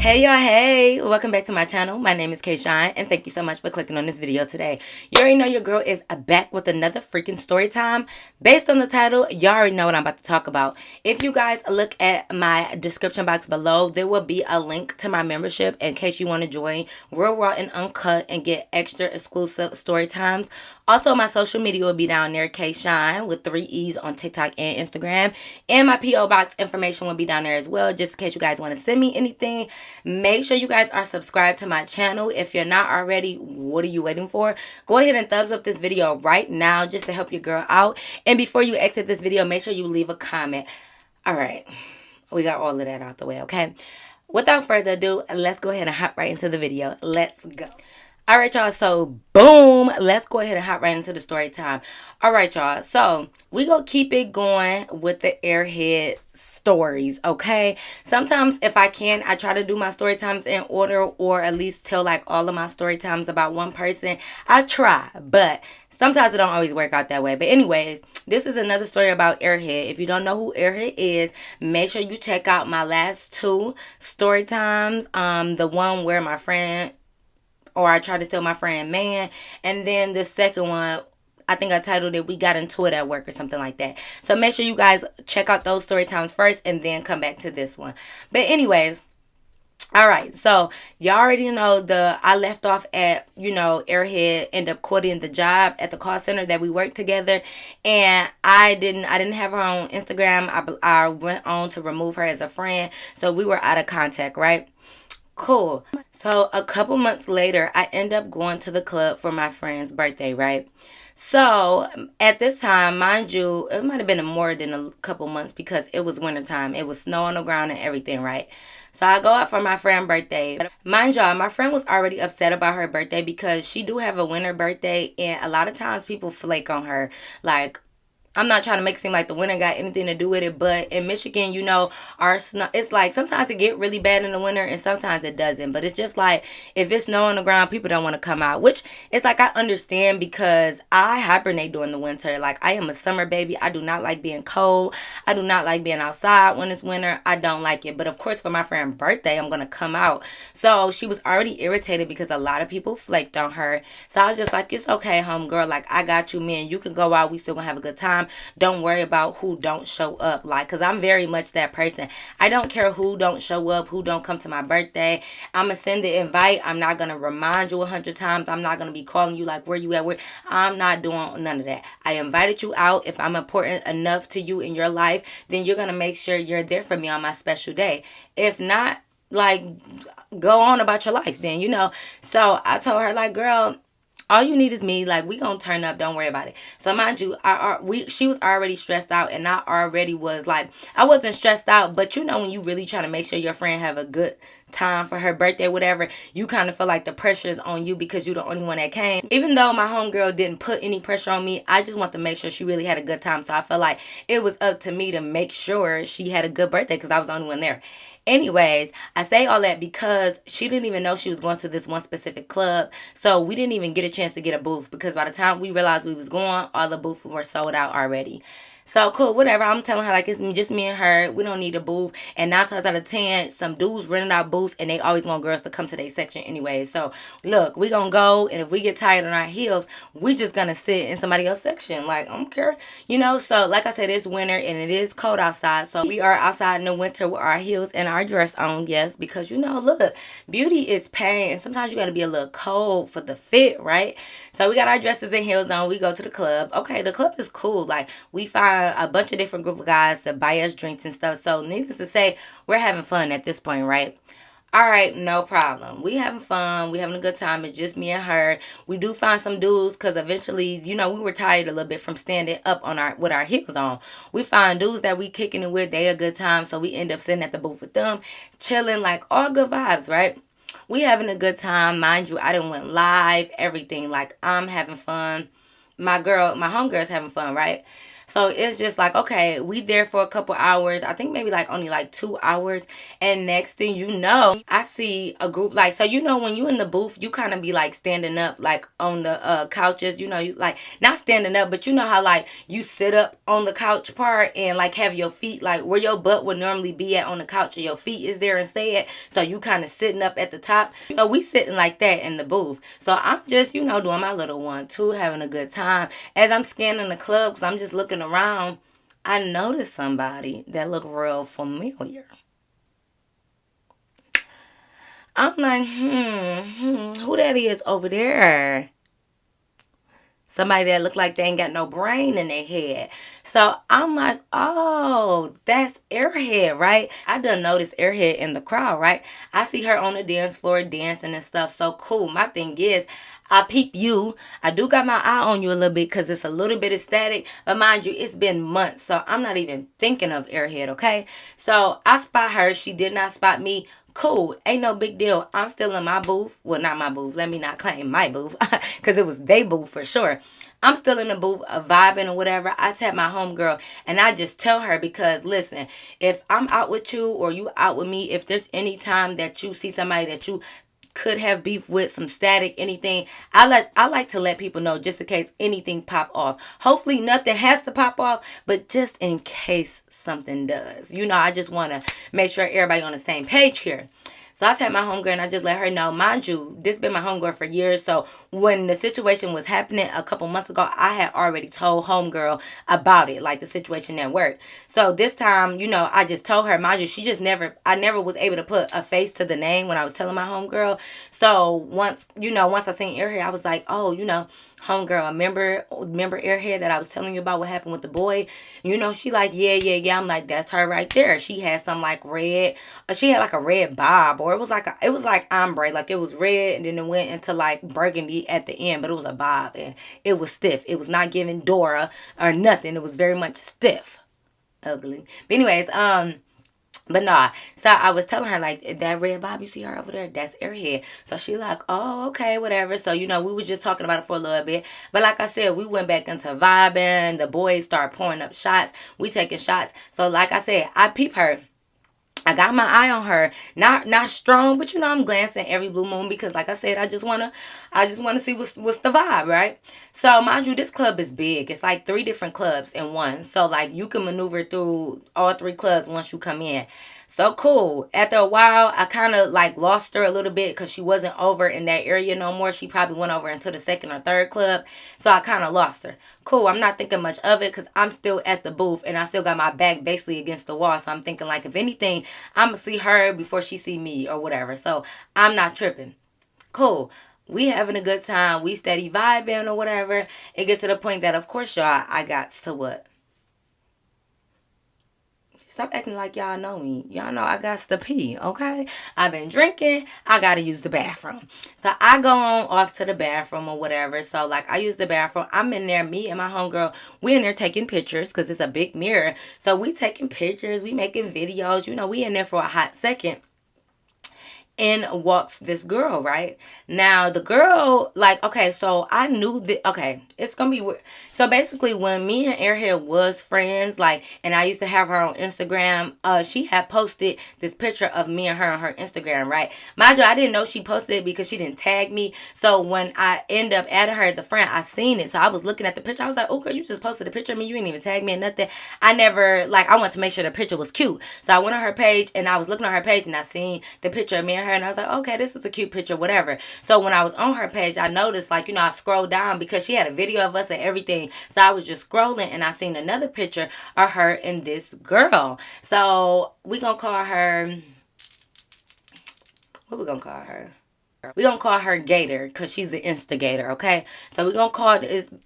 Hey y'all, hey, welcome back to my channel. My name is Kayshawn and thank you so much for clicking on this video today. You already know your girl is back with another freaking story time. Based on the title, you already know what I'm about to talk about. If you guys look at my description box below, there will be a link to my membership in case you want to join Real Raw and Uncut and get extra exclusive story times. Also, my social media will be down there, Kayshawn with 3 E's on TikTok and Instagram. And my P.O. box information will be down there as well, just in case you guys want to send me anything. Make sure you guys are subscribed to my channel. If you're not already, what are you waiting for? Go ahead and thumbs up this video right now just to help your girl out. And before you exit this video, make sure you leave a comment. All right. We got all of that out the way, okay? Without further ado, let's go ahead and hop right into the video. Let's go. All right, y'all. So, boom. Let's go ahead and hop right into the story time. All right, y'all. So, we gonna keep it going with the airhead stories, okay? Sometimes, if I can, I try to do my story times in order or at least tell, like, all of my story times about one person. I try, but sometimes it don't always work out that way. But anyways, this is another story about Airhead. If you don't know who Airhead is, make sure you check out my last 2 story times. The one where my friend, or I tried to steal my friend man, and then the second one, I think I titled it, We Got Into It at Work or something like that. So make sure you guys check out those story times first and then come back to this one. But anyways, all right, so y'all already know I left off at, Airhead ended up quitting the job at the call center that we worked together, and I didn't have her on Instagram. I went on to remove her as a friend, so we were out of contact, right? Cool. So a couple months later, I end up going to the club for my friend's birthday, right? So at this time, mind you, it might have been more than a couple months because it was wintertime. It was snow on the ground and everything, right? So I go out for my friend's birthday. Mind y'all, my friend was already upset about her birthday because she do have a winter birthday, and a lot of times people flake on her. Like, I'm not trying to make it seem like the winter got anything to do with it, but in Michigan, our snow, it's like sometimes it get really bad in the winter and sometimes it doesn't. But it's just like if it's snow on the ground, people don't want to come out, which it's like I understand because I hibernate during the winter. Like, I am a summer baby. I do not like being cold. I do not like being outside when it's winter. I don't like it. But of course, for my friend's birthday, I'm going to come out. So she was already irritated because a lot of people flaked on her. So I was just like, it's okay, homegirl. Like, I got you, man. You can go out. We still going to have a good time. Don't worry about who don't show up. Like, because I'm very much that person. I don't care who don't show up, who don't come to my birthday. I'm going to send the invite. I'm not going to remind you 100 times. I'm not going to be calling you like, where you at? Where? I'm not doing none of that. I invited you out. If I'm important enough to you in your life, then you're going to make sure you're there for me on my special day. If not, like, go on about your life then, So I told her, like, girl, all you need is me. Like, we gonna turn up. Don't worry about it. So mind you, she was already stressed out, and I already was like, I wasn't stressed out, but when you really trying to make sure your friend have a good time for her birthday, whatever, you kind of feel like the pressure is on you because you're the only one that came. Even though my homegirl didn't put any pressure on me, I just want to make sure she really had a good time. So I felt like it was up to me to make sure she had a good birthday because I was the only one there. Anyways, I say all that because she didn't even know she was going to this one specific club. So we didn't even get a chance to get a booth because by the time we realized we was going, all the booths were sold out already. So cool, whatever. I'm telling her like it's just me and her. We don't need a booth. And 9 times out of 10, some dudes renting out booths and they always want girls to come to their section anyway. So look, we gonna go, and if we get tired on our heels, we just gonna sit in somebody else's section. Like, I don't care. So like I said, it's winter and it is cold outside. So we are outside in the winter with our heels and our dress on, yes, because look, beauty is pain, and sometimes you gotta be a little cold for the fit, right? So we got our dresses and heels on. We go to the club. Okay, the club is cool. Like, we find a bunch of different group of guys to buy us drinks and stuff. So needless to say, we're having fun at this point, right? All right, no problem. We having fun. We having a good time. It's just me and her. We do find some dudes because eventually, we were tired a little bit from standing up with our heels on. We find dudes that we kicking it with. They a good time. So we end up sitting at the booth with them, chilling, like all good vibes, right? We having a good time. Mind you, I done went live, everything. Like, I'm having fun. My homegirl's having fun, right? So it's just like, okay, we there for a couple hours. I think maybe like only like 2 hours. And next thing you know, I see a group like, so you know when you in the booth, you kind of be like standing up like on the couches, you know, you like not standing up, but you know how like you sit up on the couch part and like have your feet like where your butt would normally be at on the couch and your feet is there instead. So you kind of sitting up at the top. So we sitting like that in the booth. So I'm just, you know, doing my little one too, having a good time. As I'm scanning the club, because I'm just looking around, I noticed somebody that looked real familiar. I'm like, who that is over there? Somebody that look like they ain't got no brain in their head. So I'm like, oh, that's Airhead, right? I done noticed Airhead in the crowd, right? I see her on the dance floor dancing and stuff. So cool. My thing is, I peep you. I do got my eye on you a little bit because it's a little bit of static. But mind you, it's been months. So I'm not even thinking of Airhead, okay? So I spot her. She did not spot me. Cool. Ain't no big deal. I'm still in my booth. Well, not my booth. Let me not claim my booth because it was they booth for sure. I'm still in the booth, vibing or whatever. I tap my homegirl and I just tell her because listen, if I'm out with you or you out with me, if there's any time that you see somebody that you could have beef with, some static, anything, I like to let people know just in case anything pop off. Hopefully nothing has to pop off, but just in case something does. You know, I just want to make sure everybody on the same page here. So I tell my homegirl and I just let her know, mind you, this been my homegirl for years. So when the situation was happening a couple months ago, I had already told homegirl about it, like the situation at work. So this time, you know, I just told her, mind you, she just never, I never was able to put a face to the name when I was telling my homegirl. So once, you know, once I seen Airhead, I was like, oh, you know, homegirl, remember Airhead that I was telling you about what happened with the boy? You know, she like, yeah. I'm like, that's her right there. She had some like red, she had like a red bob, or it was like ombre, like it was red and then it went into like burgundy at the end, but it was a bob and it was stiff. It was not giving Dora or nothing. It was very much stiff, ugly. But anyways, but nah, so I was telling her like that red bob you see her over there, that's Airhead. So she like, oh okay, whatever. So you know we was just talking about it for a little bit, but like I said, we went back into vibing. The boys start pouring up shots. We taking shots. So like I said, I peep her. I got my eye on her. Not strong, but you know I'm glancing every blue moon because like I said, I just wanna see what's the vibe, right? So mind you, this club is big. It's like three different clubs in one. So like you can maneuver through all three clubs once you come in. So cool. After a while, I kind of like lost her a little bit because she wasn't over in that area no more. She probably went over into the second or third club. So I kind of lost her. Cool. I'm not thinking much of it because I'm still at the booth and I still got my back basically against the wall. So I'm thinking like, if anything, I'm going to see her before she see me or whatever. So I'm not tripping. Cool. We having a good time. We steady vibing or whatever. It gets to the point that, of course, y'all, I got to what? Stop acting like y'all know me. Y'all know I got to pee, okay? I've been drinking. I got to use the bathroom. So I go on off to the bathroom or whatever. So, like, I use the bathroom. I'm in there. Me and my homegirl, we in there taking pictures because it's a big mirror. So, we taking pictures. We making videos. You know, we in there for a hot second. And walks this girl, right? Now, the girl, like, okay, so I knew that, okay, it's gonna be weird. So basically, when me and Airhead was friends, like, and I used to have her on Instagram, she had posted this picture of me and her on her Instagram, right? Mind you, I didn't know she posted it because she didn't tag me. So when I end up adding her as a friend, I seen it. So I was looking at the picture. I was like, oh, girl, you just posted a picture of me. You didn't even tag me or nothing. I never, like, I wanted to make sure the picture was cute. So I went on her page and I was looking on her page and I seen the picture of me and her and I was like, okay, this is a cute picture, whatever. So when I was on her page, I noticed, like, you know, I scrolled down because she had a video of us and everything. So I was just scrolling and I seen another picture of her and this girl. So we gonna call her, what we gonna call her? We gonna call her Gator because she's the instigator, okay? So we gonna call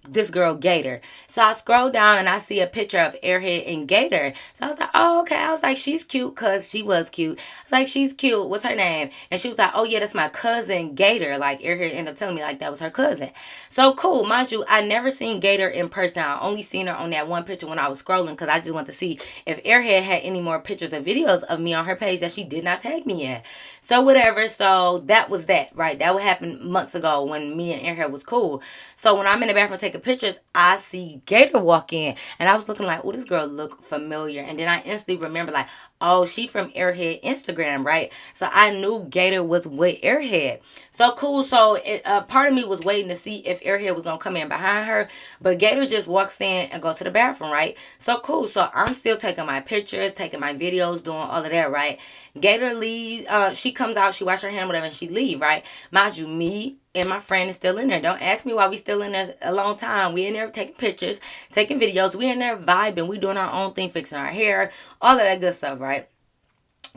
this girl Gator. So I scroll down and I see a picture of Airhead and Gator. So I was like, oh, okay. I was like, she's cute because she was cute. I was like, she's cute. What's her name? And she was like, oh, yeah, that's my cousin Gator. Like, Airhead ended up telling me like that was her cousin. So cool. Mind you, I never seen Gator in person. I only seen her on that one picture when I was scrolling because I just wanted to see if Airhead had any more pictures and videos of me on her page that she did not tag me in. So whatever. So that was that, right? That would happen months ago when me and Airhead was cool. So when I'm in the bathroom taking pictures, I see Gator walk in, and I was looking like, oh, this girl look familiar. And then I instantly remember like, oh, she from Airhead Instagram, right? So I knew Gator was with Airhead. So cool. So part of me was waiting to see if Airhead was gonna come in behind her, but Gator just walks in and go to the bathroom, right? So cool. So I'm still taking my pictures, taking my videos, doing all of that, right? Gator leaves. She comes out, she wash her hand, whatever, and she leave, right? Mind you, me and my friend is still in there. Don't ask me why we still in there a long time. We in there taking pictures, taking videos. We in there vibing. We doing our own thing, fixing our hair, all of that good stuff, right?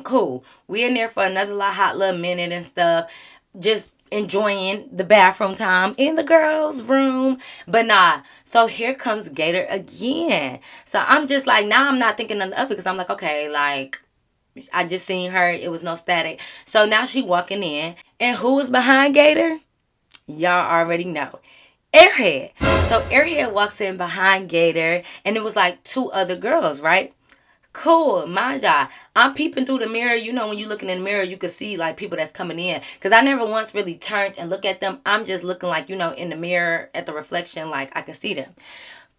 Cool. We in there for another hot little minute and stuff. Just enjoying the bathroom time in the girls' room. But nah. So here comes Gator again. So I'm just like, now I'm not thinking nothing of it because I'm like, okay, like, I just seen her. It was no static. So now she walking in. And who is behind Gator? Y'all already know. Airhead. So Airhead walks in behind Gator. And it was like two other girls, right? Cool, mind y'all. I'm peeping through the mirror. You know, when you looking in the mirror, you can see like people that's coming in. Cause I never once really turned and look at them. I'm just looking like, you know, in the mirror at the reflection, like I can see them.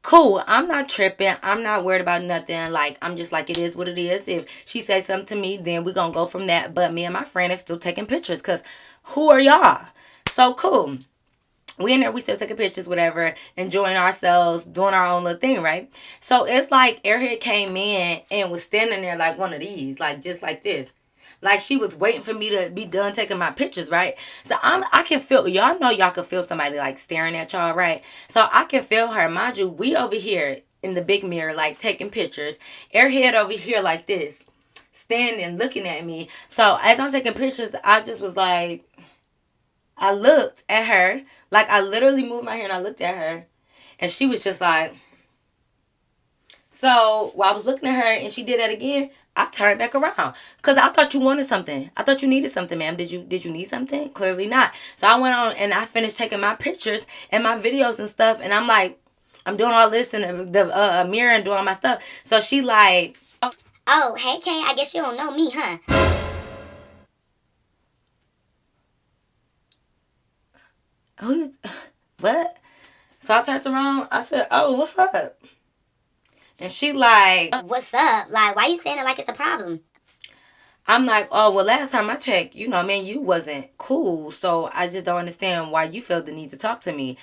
Cool. I'm not tripping. I'm not worried about nothing. Like I'm just like it is what it is. If she says something to me, then we're gonna go from that. But me and my friend is still taking pictures. Cause who are y'all? So cool. We in there, we still taking pictures, whatever, enjoying ourselves, doing our own little thing, right? So it's like Airhead came in and was standing there like one of these, like just like this. Like she was waiting for me to be done taking my pictures, right? So I can feel, y'all know y'all can feel somebody like staring at y'all, right? So I can feel her. Mind you, we over here in the big mirror, like taking pictures. Airhead over here like this, standing looking at me. So as I'm taking pictures, I just was like, I looked at her, like I literally moved my hair and I looked at her, and she was just like. So while I was looking at her and she did that again, I turned back around because I thought you wanted something. I thought you needed something, ma'am. Did you need something? Clearly not. So I went on and I finished taking my pictures and my videos and stuff, and I'm like, I'm doing all this in the mirror and doing all my stuff. So she like, oh, hey Kay, I guess you don't know me, huh? who you, what? So I turned around. I said, oh, what's up? And she like, What's up? Like, why you saying it like it's a problem? I'm like, oh, well, last time I checked, you know, man, you wasn't cool. So I just don't understand why you felt the need to talk to me.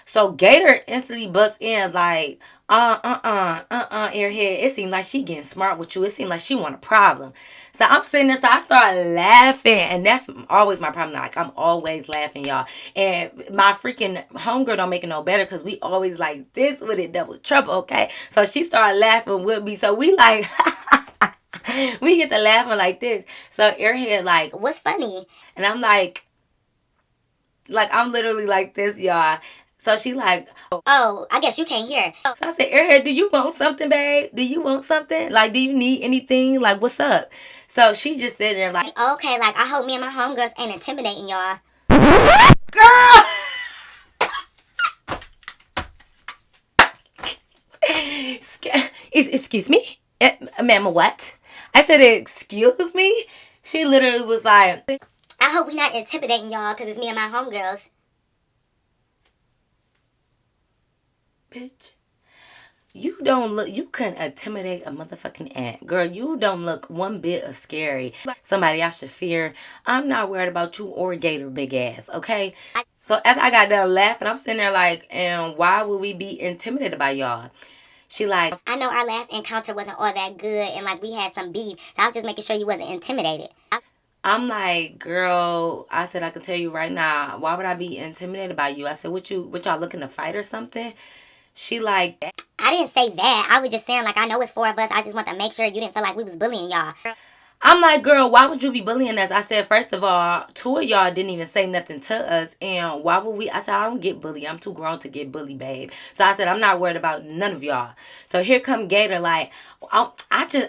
So Gator instantly butts in like, Airhead. It seemed like she getting smart with you. It seemed like she want a problem. So I'm sitting there, so I start laughing. And that's always my problem. Like, I'm always laughing, y'all. And my freaking homegirl don't make it no better because we always like this with it, double trouble, okay? So she started laughing with me. So we like... we get to laughing like this. So Airhead like, What's funny? and I'm like I'm literally like this, y'all. So she like, Oh, I guess you can't hear. so I said, Airhead, do you want something, babe? Do you want something? Like, do you need anything? Like, what's up? So she just sitting there like, Okay, like I hope me and my homegirls ain't intimidating y'all. girl. Excuse me, ma'am, what? I said, excuse me. She literally was like, I hope we not intimidating y'all because it's me and my homegirls. bitch. You don't look, you couldn't intimidate a motherfucking ant. Girl, you don't look one bit of scary. Somebody I should fear. I'm not worried about you or Gator big ass, okay? So after I got done laughing, I'm sitting there like, and why would we be intimidated by y'all? She like, I know our last encounter wasn't all that good and like we had some beef, so I was just making sure you wasn't intimidated. I'm like, girl, I said I can tell you right now, why would I be intimidated by you? I said, what y'all looking to fight or something? She like, I didn't say that. I was just saying like I know it's four of us. I just want to make sure you didn't feel like we was bullying y'all. I'm like, girl, why would you be bullying us? I said, first of all, two of y'all didn't even say nothing to us. And why would we? I said, I don't get bullied. I'm too grown to get bullied, babe. So I said, I'm not worried about none of y'all. So here come Gator like, I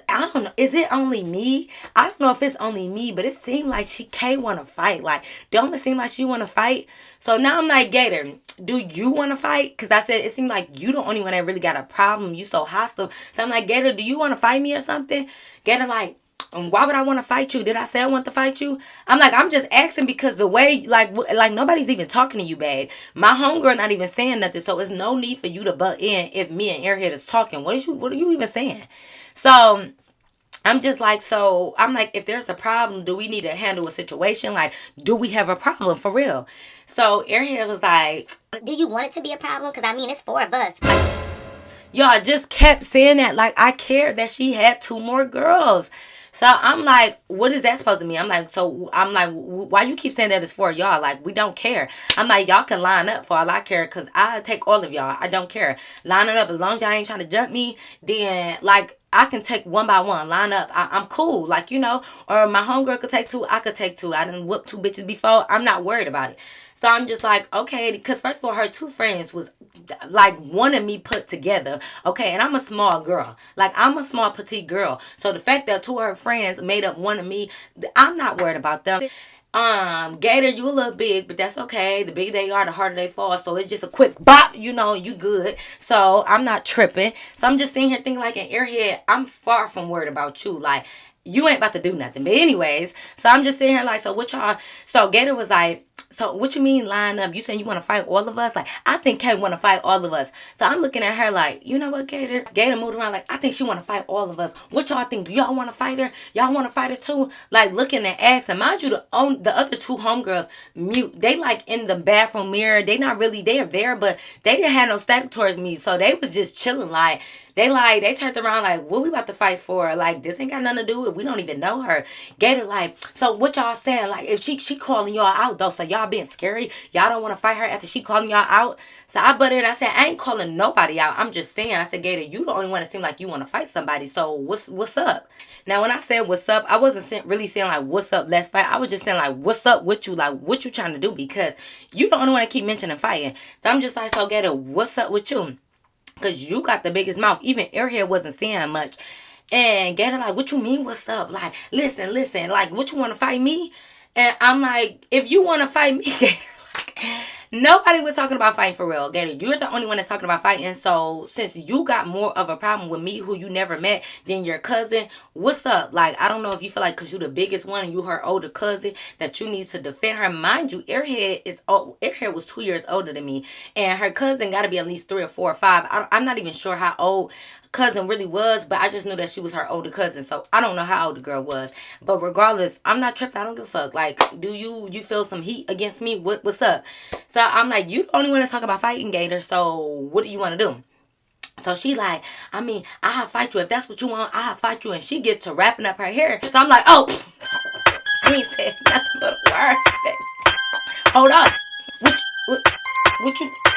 don't know. Is it only me? I don't know if it's only me, but it seemed like she can't want to fight. Like, don't it seem like she want to fight? So now I'm like, Gator, do you want to fight? Because I said, it seemed like you the only one that really got a problem. You so hostile. So I'm like, Gator, do you want to fight me or something? Gator like, And why would I want to fight you? Did I say I want to fight you? I'm like, I'm just asking because the way, like nobody's even talking to you, babe. My homegirl not even saying nothing, so it's no need for you to butt in if me and Airhead is talking. What are you even saying? So I'm just like, so I'm like, if there's a problem, do we need to handle a situation? Like, do we have a problem for real? So Airhead was like, Do you want it to be a problem? Because I mean, it's four of us. y'all just kept saying that. Like, I cared that she had two more girls. So I'm like, what is that supposed to mean? I'm like, why you keep saying that it's for y'all? Like, we don't care. I'm like, y'all can line up for all I care, because I take all of y'all. I don't care. Line it up. As long as y'all ain't trying to jump me, then, like, I can take one by one. Line up. I'm cool. Like, you know, or my homegirl could take two. I could take two. I done whooped two bitches before. I'm not worried about it. So I'm just like, okay, because first of all, her two friends was like one of me put together. Okay, and I'm a small girl. Like, I'm a small petite girl. So the fact that two of her friends made up one of me, I'm not worried about them. Gator, you a little big, but that's okay. The bigger they are, the harder they fall. So it's just a quick bop, you know, you good. So I'm not tripping. So I'm just sitting here thinking like an airhead, I'm far from worried about you. Like, you ain't about to do nothing. But anyways, so I'm just sitting here like, so what y'all, so Gator was like, so what you mean line up? You saying you want to fight all of us? Like, I think Kay want to fight all of us. So I'm looking at her like, you know what, Gator? Gator moved around like, I think she want to fight all of us. What y'all think? Do y'all want to fight her? Y'all want to fight her too? Like, looking at asking. Mind you, the other two homegirls mute. They like in the bathroom mirror. They not really, they are there, but they didn't have no static towards me. So they was just chilling like, they turned around like, what we about to fight for? Like, this ain't got nothing to do with, we don't even know her. Gator like, so what y'all saying? Like, if she calling y'all out though, so y'all being scary, y'all don't want to fight her after she calling y'all out. So I butted in, I said, I ain't calling nobody out. I'm just saying, I said, Gator, you the only one that seem like you want to fight somebody. So what's up? Now when I said what's up, I wasn't really saying like what's up, let's fight. I was just saying like what's up with you, like what you trying to do, because you the only one that keep mentioning fighting. So I'm just like, so Gator, what's up with you? Because you got the biggest mouth. Even Airhead wasn't saying much. And Gator like, what you mean, what's up? Like, listen. Like, what you want to fight me? And I'm like, if you want to fight me, Gator, like, nobody was talking about fighting for real. Gator, you're the only one that's talking about fighting. So, since you got more of a problem with me, who you never met, than your cousin, what's up? Like, I don't know if you feel like because you the biggest one and you her older cousin that you need to defend her. Mind you, Airhead was 2 years older than me. And her cousin got to be at least 3 or 4 or 5. I'm not even sure how old cousin really was, but I just knew that she was her older cousin. So I don't know how old the girl was. But regardless, I'm not tripping. I don't give a fuck. Like, do you feel some heat against me? What's up? So I'm like, you the only one that's talking about fighting, Gator. So what do you want to do? So she like, I mean, I'll fight you. If that's what you want, I'll fight you. And she gets to wrapping up her hair. So I'm like, oh, you ain't said nothing but a word. Hold up. What, what,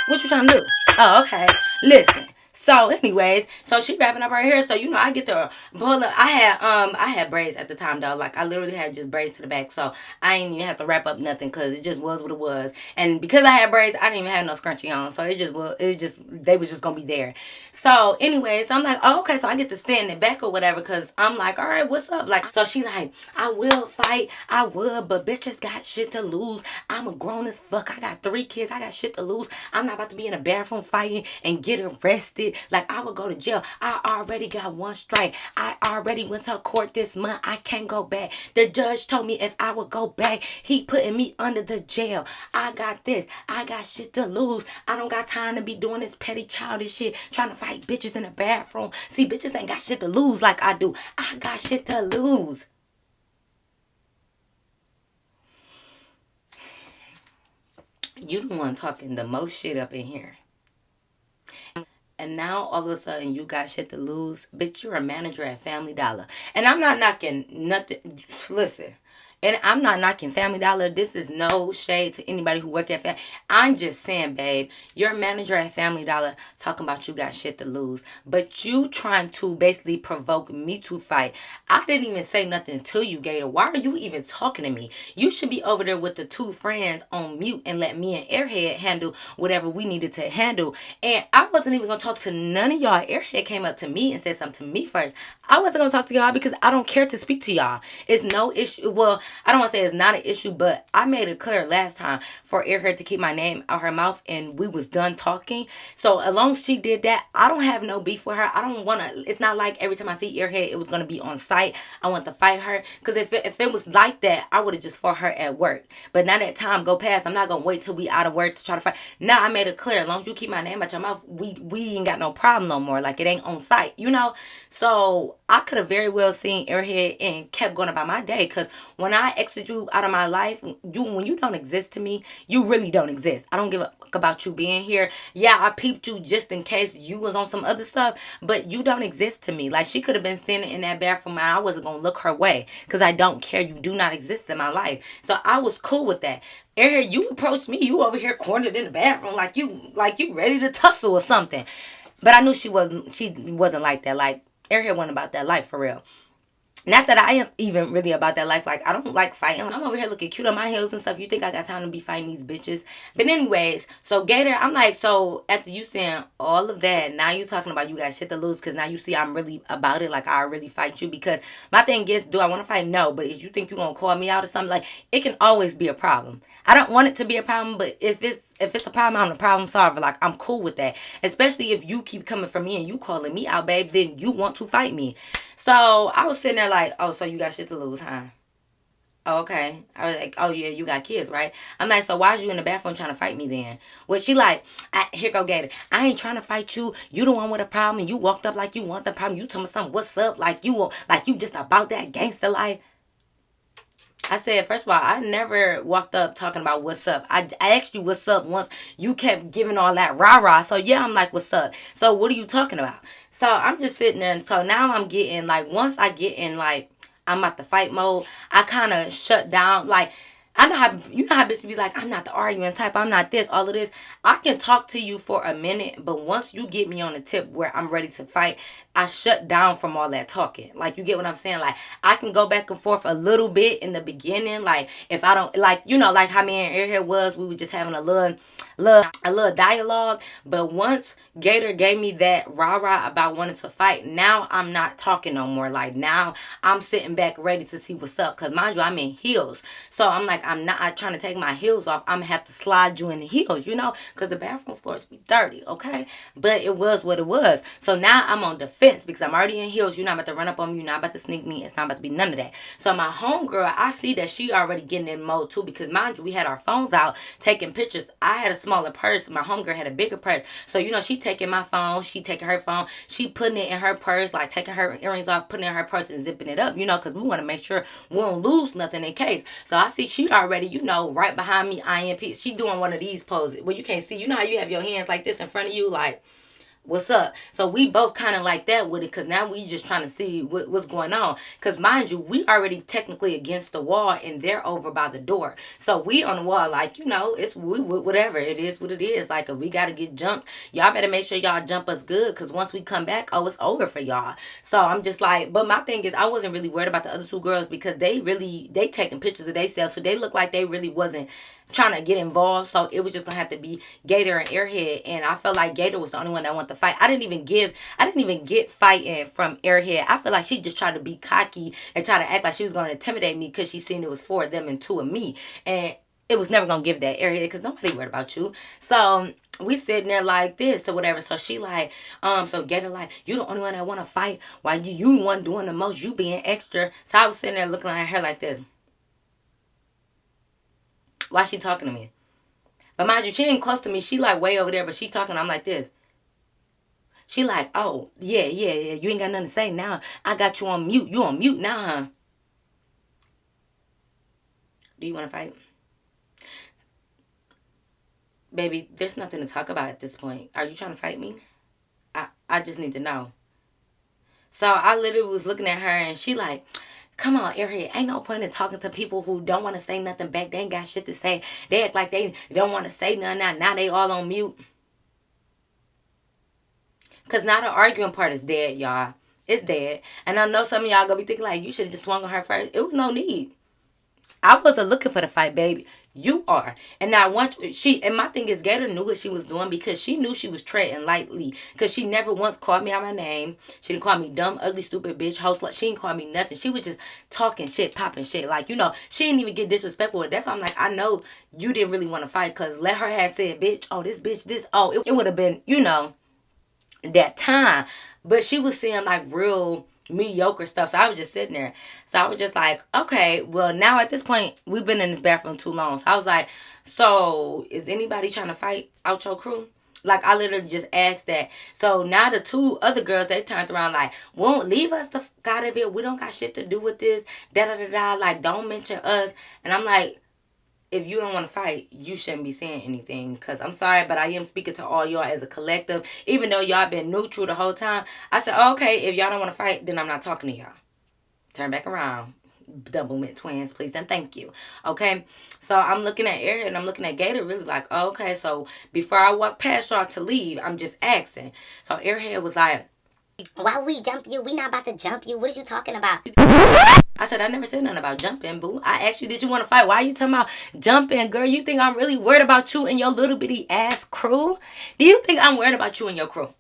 what you trying to do? Oh, okay. Listen. So, anyways, so she wrapping up her hair. So, you know, I get to pull up. I had braids at the time though. Like, I literally had just braids to the back. So I didn't even have to wrap up nothing because it just was what it was. And because I had braids, I didn't even have no scrunchie on. So they was just gonna be there. So, anyways, I'm like, oh, okay. So I get to stand in the back or whatever because I'm like, all right, what's up? Like, so she like, I will fight. I would, but bitches got shit to lose. I'm a grown as fuck. I got 3 kids. I got shit to lose. I'm not about to be in a bathroom fighting and get arrested. Like, I would go to jail. I already got one strike. I already went to court this month. I can't go back. The judge told me if I would go back, he putting me under the jail. I got this. I got shit to lose. I don't got time to be doing this petty childish shit, trying to fight bitches in the bathroom. See, bitches ain't got shit to lose like I do. I got shit to lose. You the one talking the most shit up in here. And now all of a sudden you got shit to lose. Bitch, you're a manager at Family Dollar. And I'm not knocking nothing. Listen. And I'm not knocking Family Dollar. This is no shade to anybody who work at Family. I'm just saying, babe, you're a manager at Family Dollar talking about you got shit to lose. But you trying to basically provoke me to fight. I didn't even say nothing to you, Gator. Why are you even talking to me? You should be over there with the two friends on mute and let me and Airhead handle whatever we needed to handle. And I wasn't even going to talk to none of y'all. Airhead came up to me and said something to me first. I wasn't going to talk to y'all because I don't care to speak to y'all. It's no issue. Well, I don't want to say it's not an issue, but I made it clear last time for Airhead to keep my name out her mouth, and we was done talking. So as long as she did that, I don't have no beef with her. I don't want to. It's not like every time I see Airhead, it was gonna be on site. I want to fight her, because if it was like that, I would have just fought her at work. But now that time go past, I'm not gonna wait till we out of work to try to fight. Now I made it clear, as long as you keep my name out your mouth, we ain't got no problem no more. Like, it ain't on site, you know. So I could have very well seen Airhead and kept going about my day. Because when I exit you out of my life, when you don't exist to me, you really don't exist. I don't give a fuck about you being here. Yeah, I peeped you just in case you was on some other stuff, but you don't exist to me. Like, she could have been standing in that bathroom and I wasn't gonna look her way, because I don't care. You do not exist in my life. So I was cool with that. Airhead, you approached me, you over here cornered in the bathroom like you ready to tussle or something. But I knew she wasn't like that. Like, Airhead wasn't about that life for real. Not that I am even really about that life. Like, I don't like fighting. I'm over here looking cute on my heels and stuff. You think I got time to be fighting these bitches? But anyways, so Gator, I'm like, so after you saying all of that, now you talking about you got shit to lose, because now you see I'm really about it. Like, I really fight you. Because my thing is, do I want to fight? No. But if you think you're going to call me out or something, like, it can always be a problem. I don't want it to be a problem, but if it's a problem, I'm the problem solver. Like, I'm cool with that. Especially if you keep coming for me and you calling me out, babe, then you want to fight me. So I was sitting there like, oh, so you got shit to lose, huh? Oh, okay. I was like, oh yeah, you got kids, right? I'm like, so why's you in the bathroom trying to fight me then? Well, she like, here go Gator. I ain't trying to fight you. You the one with a problem. And you walked up like you want the problem. You told me something. What's up? Like you just about that gangster life. I said, first of all, I never walked up talking about what's up. I asked you what's up once. You kept giving all that rah-rah. So, yeah, I'm like, what's up? So, what are you talking about? So, I'm just sitting there. And so, now I'm getting, like, once I get in, like, I'm at the fight mode, I kind of shut down. Like, I know how, you know how bitches be like, I'm not the arguing type, I'm not this, all of this. I can talk to you for a minute, but once you get me on the tip where I'm ready to fight, I shut down from all that talking. Like, you get what I'm saying? Like, I can go back and forth a little bit in the beginning. Like, if I don't, like, you know, like how me and Airhead was, we were just having a little dialogue. But once Gator gave me that rah-rah about wanting to fight, now I'm not talking no more. Like, now I'm sitting back ready to see what's up. Because mind you, I'm in heels. So I'm like, I'm not trying to take my heels off. I'm going to have to slide you in the heels, you know. Because the bathroom floors be dirty, okay? But it was what it was. So now I'm on defense because I'm already in heels. You're not about to run up on me. You're not about to sneak me. It's not about to be none of that. So my homegirl, I see that she already getting in mode too. Because mind you, we had our phones out taking pictures. I had a smaller purse. My homegirl had a bigger purse. So, you know, she taking my phone. She taking her phone. She putting it in her purse, like taking her earrings off, putting it in her purse and zipping it up, you know, because we want to make sure we don't lose nothing in case. So I see she already, you know, right behind me, IMP. She doing one of these poses where you can't see. You know how you have your hands like this in front of you, like, what's up? So we both kind of like that with it, because now we just trying to see what's going on. Because mind you, we already technically against the wall and they're over by the door. So we on the wall, like, you know, whatever. It is what it is. Like, if we got to get jumped, y'all better make sure y'all jump us good, because once we come back, oh, it's over for y'all. So I'm just like, but my thing is, I wasn't really worried about the other two girls, because they taking pictures of themselves. So they look like they really wasn't trying to get involved. So it was just gonna have to be Gator and Airhead, and I felt like Gator was the only one that wanted to fight. I didn't even get fighting from Airhead. I feel like she just tried to be cocky and try to act like she was gonna intimidate me, because she seen it was four of them and two of me, and it was never gonna give that Airhead, because nobody worried about you. So we sitting there like this or whatever. So she like, so Gator like, you the only one that wanna fight, why you the one doing the most, you being extra. So I was sitting there looking at her like this. Why she talking to me? But mind you, she ain't close to me. She like way over there, but she talking. I'm like this. She like, oh, yeah, yeah, yeah. You ain't got nothing to say now. I got you on mute. You on mute now, huh? Do you want to fight? Baby, there's nothing to talk about at this point. Are you trying to fight me? I just need to know. So I literally was looking at her and she like, come on, Airhead. Ain't no point in talking to people who don't want to say nothing back. They ain't got shit to say. They act like they don't want to say nothing now. Now they all on mute. Because now the arguing part is dead, y'all. It's dead. And I know some of y'all gonna be thinking like, you should have just swung on her first. It was no need. I wasn't looking for the fight, baby. You are. And now once and my thing is, Gator knew what she was doing because she knew she was treading lightly. Because she never once called me out my name. She didn't call me dumb, ugly, stupid bitch, host. Like, she didn't call me nothing. She was just talking shit, popping shit. Like, she didn't even get disrespectful. That's why I'm like, I know you didn't really want to fight. Because let her have said, bitch, oh, this bitch, this, oh, it would have been, that time. But she was saying like real mediocre stuff. So I was just sitting there. So I was just like, okay, well now at this point we've been in this bathroom too long. So I was like, so is anybody trying to fight out your crew? Like I literally just asked that. So now the two other girls, they turned around like, won't leave us the fuck out of it. We don't got shit to do with this. Da da da da. Like don't mention us. And I'm like, if you don't want to fight, you shouldn't be saying anything. Because I'm sorry, but I am speaking to all y'all as a collective. Even though y'all been neutral the whole time. I said, okay, if y'all don't want to fight, then I'm not talking to y'all. Turn back around. Double mint twins, please, and thank you. Okay? So I'm looking at Airhead and I'm looking at Gator really like, oh, okay, so before I walk past y'all to leave, I'm just asking. So Airhead was like, why we jump you? We not about to jump you. What is you talking about? I said, I never said nothing about jumping, boo. I asked you, did you want to fight? Why are you talking about jumping, girl? You think I'm really worried about you and your little bitty ass crew? Do you think I'm worried about you and your crew?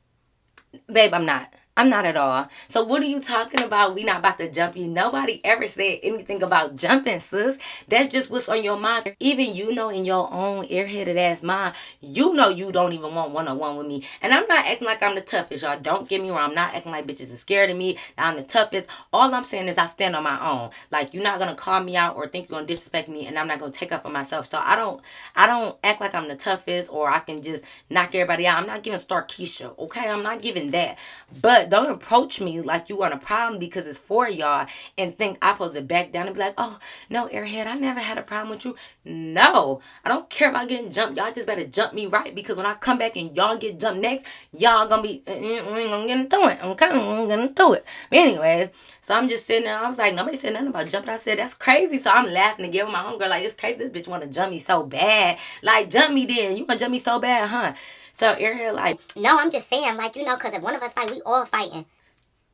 Babe, I'm not. I'm not at all. So what are you talking about? We not about to jump you. Nobody ever said anything about jumping, sis. That's just what's on your mind. Even in your own airheaded ass mind, you know you don't even want one-on-one with me. And I'm not acting like I'm the toughest, y'all. Don't get me wrong. I'm not acting like bitches are scared of me. I'm the toughest. All I'm saying is I stand on my own. Like, you're not going to call me out or think you're going to disrespect me, and I'm not going to take up for myself. So I don't act like I'm the toughest or I can just knock everybody out. I'm not giving Star Keisha, okay? I'm not giving that. But don't approach me like you want a problem because it's for y'all and think I'm supposed to back down and be like, oh, no, Airhead, I never had a problem with you. No, I don't care about getting jumped. Y'all just better jump me right because when I come back and y'all get jumped next, y'all gonna be, we ain't gonna get into it. Okay, we ain't gonna do it. But anyways, so I'm just sitting there. I was like, nobody said nothing about jumping. I said, that's crazy. So I'm laughing and giving my homegirl like, it's crazy. This bitch want to jump me so bad. Like, jump me then. You want to jump me so bad, huh? So Ariel like, no, I'm just saying, like, because if one of us fight, we all fighting.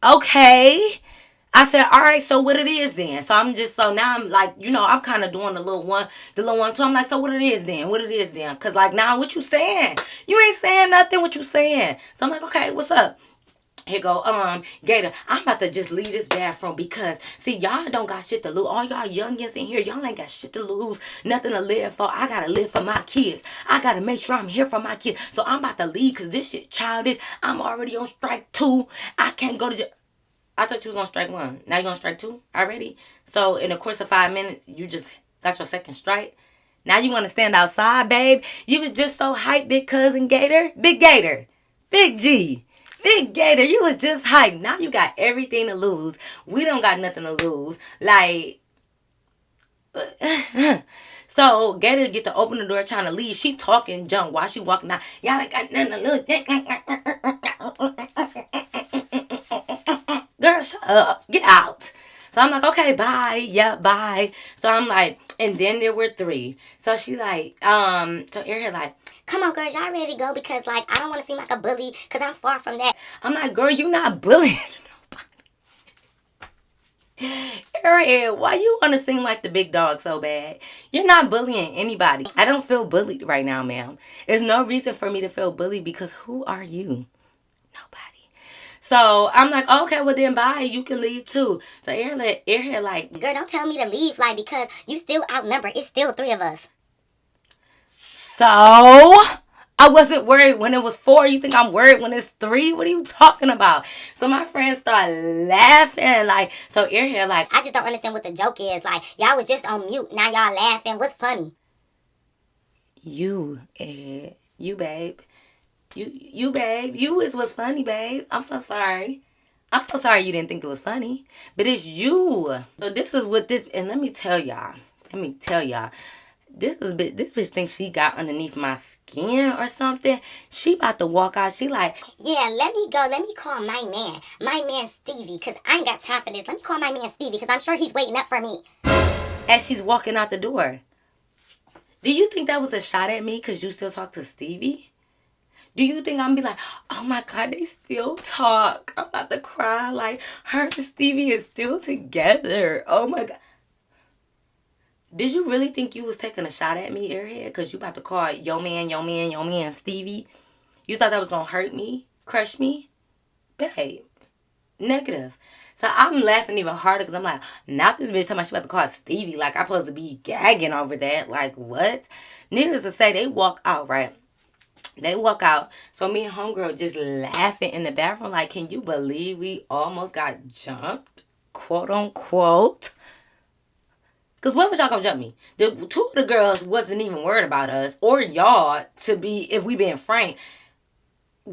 Okay. I said, all right, so what it is then? So now I'm like, I'm kind of doing the little one too. I'm like, so what it is then? What it is then? Because like, now what you saying? You ain't saying nothing, what you saying? So I'm like, okay, what's up? Here go, Gator, I'm about to just leave this bathroom because, see, y'all don't got shit to lose. All y'all youngins in here, y'all ain't got shit to lose, nothing to live for. I gotta live for my kids. I gotta make sure I'm here for my kids. So I'm about to leave because this shit childish. I'm already on strike 2. I can't go to jail. I thought you was on strike 1. Now you on strike 2 already? So in the course of 5 minutes, you just got your second strike? Now you want to stand outside, babe? You was just so hyped, big cousin Gator. Big Gator. Big G. Big Gator, you was just hyped. Now you got everything to lose. We don't got nothing to lose. Like, so Gator get to open the door trying to leave. She talking junk while she walking out. Y'all ain't got nothing to lose. Girl, shut up. Get out. So I'm like, okay, bye. Yeah, bye. So I'm like, and then there were 3. So she like, so Airhead like, come on, girls, y'all ready to go? Because, like, I don't want to seem like a bully because I'm far from that. I'm like, girl, you not bullying nobody. Airhead, why you want to seem like the big dog so bad? You're not bullying anybody. I don't feel bullied right now, ma'am. There's no reason for me to feel bullied because who are you? Nobody. So I'm like, okay, well then bye. You can leave too. So Airhead like, girl, don't tell me to leave, like, because you still outnumbered. It's still 3 of us. So I wasn't worried when it was 4. You think I'm worried when it's 3? What are you talking about? So my friends start laughing. Like, so Airhead like, I just don't understand what the joke is. Like, y'all was just on mute. Now y'all laughing. What's funny? You, Airhead. You, babe. You, babe. You is what's funny, babe. I'm so sorry. I'm so sorry you didn't think it was funny. But it's you. So this is what this, and let me tell y'all. This bitch thinks she got underneath my skin or something. She about to walk out. She like, yeah, let me go. Let me call my man Stevie, because I ain't got time for this. Let me call my man Stevie, because I'm sure he's waiting up for me. As she's walking out the door. Do you think that was a shot at me because you still talk to Stevie? Do you think I'm be like, oh my God, they still talk. I'm about to cry. Like, her and Stevie is still together. Oh my God. Did you really think you was taking a shot at me, airhead? Because you about to call yo man, Stevie? You thought that was going to hurt me? Crush me? Babe, negative. So I'm laughing even harder because I'm like, not this bitch talking about she about to call Stevie. Like, I'm supposed to be gagging over that. Like, what? Needless to say, they walk out, right? They walk out. So me and homegirl just laughing in the bathroom. Like, can you believe we almost got jumped? Quote unquote. Because when was y'all gonna jump me? The two of the girls wasn't even worried about us or y'all, to be, if we being frank.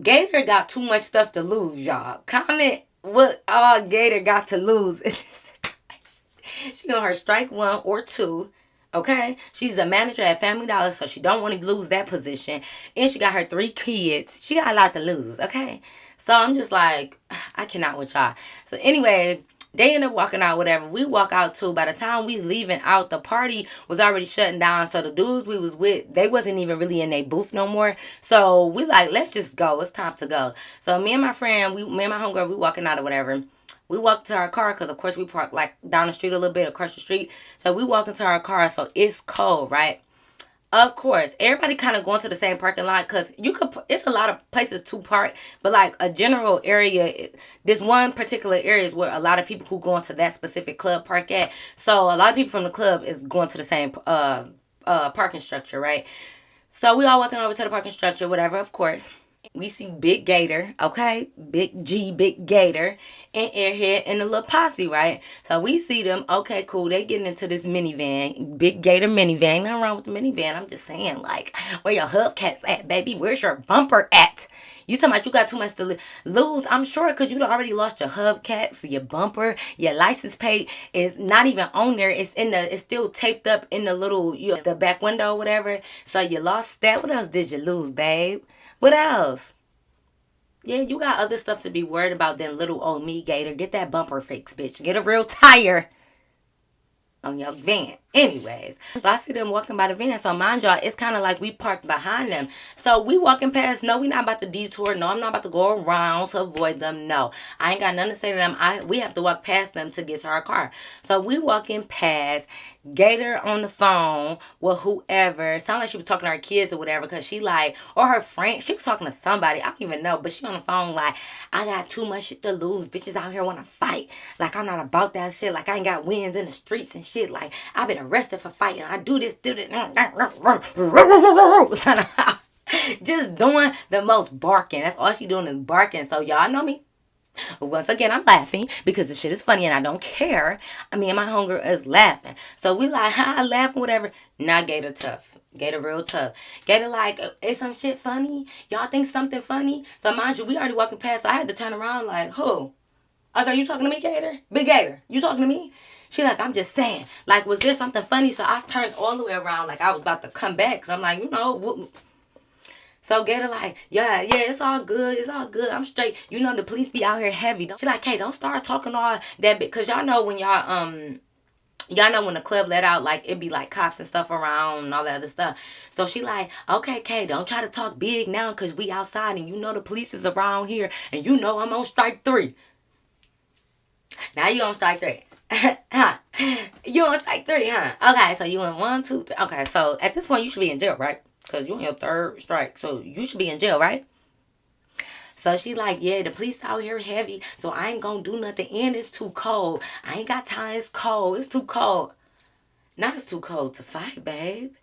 Gator got too much stuff to lose, y'all. Comment what all Gator got to lose in this situation. She on her strike one or two. Okay, she's a manager at Family Dollar, so she don't want to lose that position. And she got her 3 kids. She got a lot to lose. Okay, so I'm just like, I cannot with y'all. So anyway, they end up walking out, whatever. We walk out too. By the time we leaving out, the party was already shutting down. So the dudes we was with, they wasn't even really in their booth no more. So we like, let's just go. It's time to go. So me and my friend, me and my homegirl, we walking out or whatever. We walked to our car because, of course, we parked like down the street a little bit, across the street. So we walk into our car. So it's cold, right? Of course, everybody kind of going to the same parking lot because you could. It's a lot of places to park, but like a general area, this one particular area is where a lot of people who go into that specific club park at. So a lot of people from the club is going to the same parking structure, right? So we all walking over to the parking structure, whatever. Of course, we see Big Gator, okay? Big G, Big Gator, and Airhead and the little posse, right? So we see them, okay, cool. They getting into this minivan, Big Gator minivan. Nothing wrong with the minivan. I'm just saying, like, where your hubcaps at, baby? Where's your bumper at? You talking about you got too much to lose? I'm sure because you done already lost your hubcaps, your bumper, your license plate is not even on there. It's still taped up in the little, the back window or whatever. So you lost that. What else did you lose, babe? What else? Yeah, you got other stuff to be worried about than little old me, Gator. Get that bumper fixed, bitch. Get a real tire on your van. Anyways, so I see them walking by the van. So mind y'all, it's kind of like we parked behind them. So we walking past. No, we not about to detour. No, I'm not about to go around to avoid them. No, I ain't got nothing to say to them. We have to walk past them to get to our car. So we walking past. Gator on the phone with whoever. Sound like she was talking to her kids or whatever, because she like, or her friend. She was talking to somebody. I don't even know, but she on the phone like, I got too much shit to lose. Bitches out here want to fight. Like, I'm not about that shit. Like, I ain't got wins in the streets and shit. Like, I've been arrested for fighting. I do this. Just doing the most barking. That's all she doing is barking. So y'all know me. Once again, I'm laughing because the shit is funny and I don't care. I mean, my homegirl is laughing. So we like, ha, laughing, whatever. Not Gator tough. Gator real tough. Gator like, is some shit funny? Y'all think something funny? So mind you, we already walking past. So I had to turn around like, who? I was like, you talking to me, Gator? Big Gator, you talking to me? She like, I'm just saying. Like, was there something funny? So I turned all the way around like I was about to come back. Because I'm like, so Gator like, yeah, it's all good. It's all good. I'm straight. You know, the police be out here heavy. She like, hey, don't start talking all that bit. Because y'all know when y'all know when the club let out, like, it be like cops and stuff around and all that other stuff. So she like, okay, Kay, don't try to talk big now because we outside and you know the police is around here and you know I'm on strike 3. Now you on strike 3. Huh? You on strike 3, huh? Okay, so you in 1, 2, 3. Okay, so at this point you should be in jail, right? Because you on your 3rd strike. So you should be in jail, right? So she like, yeah, the police out here heavy. So I ain't gonna do nothing. And it's too cold. I ain't got time. It's cold. It's too cold. Not it's too cold to fight, babe.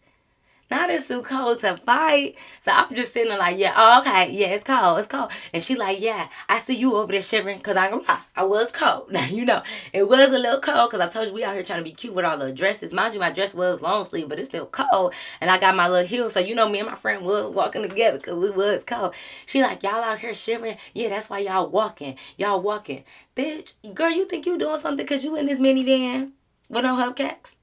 Not it's too cold to fight. So I'm just sitting there like, yeah, oh, okay. Yeah, it's cold. It's cold. And she like, yeah, I see you over there shivering because I ain't gonna lie. I was cold. Now, you know, it was a little cold because I told you we out here trying to be cute with all the dresses. Mind you, my dress was long sleeve, but it's still cold. And I got my little heels. So, you know, me and my friend was walking together because we was cold. She like, y'all out here shivering? Yeah, that's why y'all walking. Y'all walking. Bitch, girl, you think you doing something because you in this minivan with no hubcaps?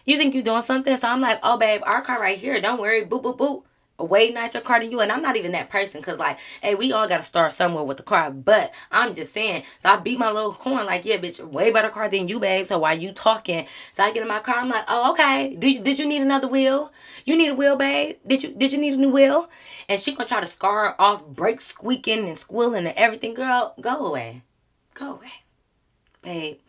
You think you doing something? So I'm like, oh, babe, our car right here. Don't worry. Boop, boop, boop. A way nicer car than you. And I'm not even that person. Because, like, hey, we all got to start somewhere with the car. But I'm just saying. So I beat my little horn like, yeah, bitch, way better car than you, babe. So while you talking. So I get in my car. I'm like, oh, okay. Did you need another wheel? You need a wheel, babe? Did you need a new wheel? And she going to try to scar off, brakes squeaking and squealing and everything. Girl, go away. Go away. Babe.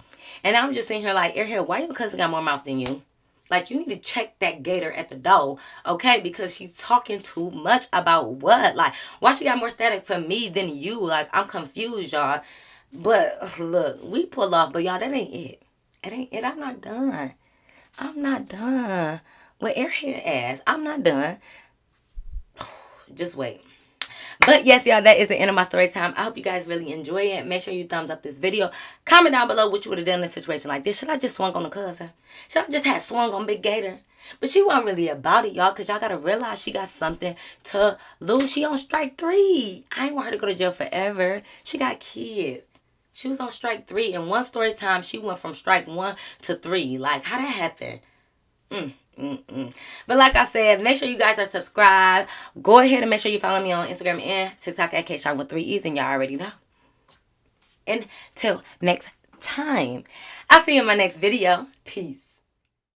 And I'm just sitting here like, Airhead, why your cousin got more mouth than you? Like, you need to check that gator at the door, okay? Because she's talking too much about what? Like, why she got more static for me than you? Like, I'm confused, y'all. But look, we pull off, but y'all, that ain't it. It ain't it. I'm not done. I'm not done. With Airhead ass, I'm not done. Just wait. But yes, y'all, that is the end of my story time. I hope you guys really enjoy it. Make sure you thumbs up this video. Comment down below what you would have done in a situation like this. Should I just swung on the cousin? Should I just have swung on Big Gator? But she wasn't really about it, y'all, because y'all got to realize she got something to lose. She on strike 3. I ain't want her to go to jail forever. She got kids. She was on strike 3. In one story time, she went from strike 1 to 3. Like, how that happen? But like I said, make sure you guys are subscribed. Go ahead and make sure you follow me on Instagram and TikTok at KShine with 3 E's, and y'all already know. Until next time, I'll see you in my next video. Peace.